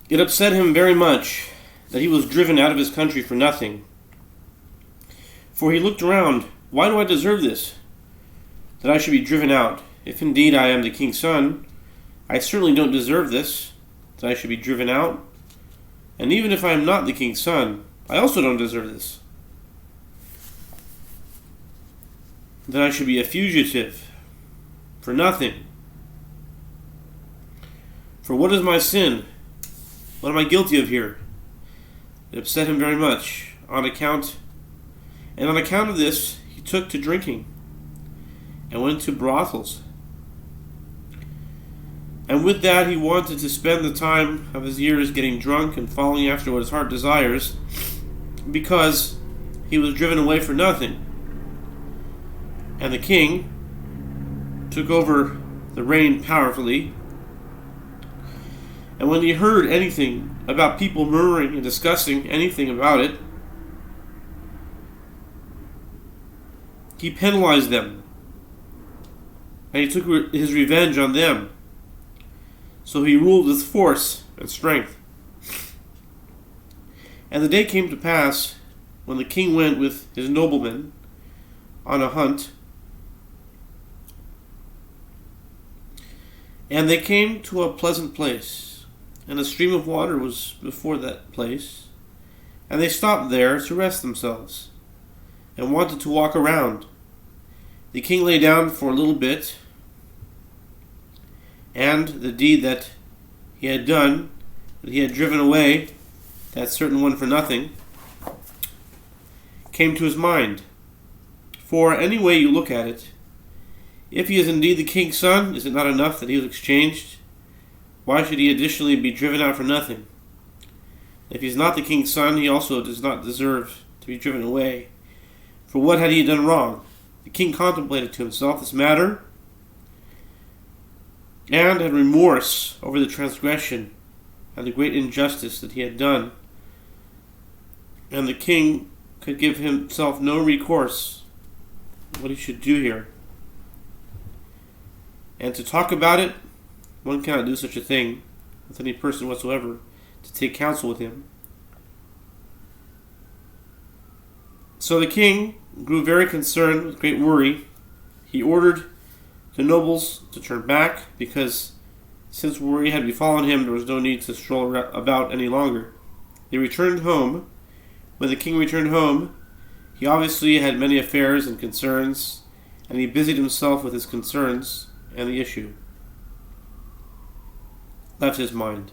It upset him very much that he was driven out of his country for nothing. For he looked around, why do I deserve this, that I should be driven out? If indeed I am the king's son, I certainly don't deserve this, that I should be driven out. And even if I am not the king's son, I also don't deserve this, that I should be a fugitive for nothing. For what is my sin? What am I guilty of here? It upset him very much. On account of this, he took to drinking and went to brothels. And with that, he wanted to spend the time of his years getting drunk and following after what his heart desires, because he was driven away for nothing. And the king took over the reign powerfully. And when he heard anything about people murmuring and discussing anything about it, he penalized them, and he took his revenge on them. So he ruled with force and strength. And the day came to pass, when the king went with his noblemen on a hunt, and they came to a pleasant place, and a stream of water was before that place, and they stopped there to rest themselves, and wanted to walk around. The king lay down for a little bit, and the deed that he had done, that he had driven away that certain one for nothing, came to his mind. For any way you look at it, if he is indeed the king's son, is it not enough that he was exchanged? Why should he additionally be driven out for nothing? If he is not the king's son, he also does not deserve to be driven away. For what had he done wrong? The king contemplated to himself this matter, and had remorse over the transgression and the great injustice that he had done. And the king could give himself no recourse what he should do here. And to talk about it, one cannot do such a thing with any person whatsoever, to take counsel with him. So the king grew very concerned with great worry. He ordered the nobles to turn back, because since worry had befallen him, there was no need to stroll about any longer. They returned home. When the king returned home, he obviously had many affairs and concerns, and he busied himself with his concerns, and the issue left his mind.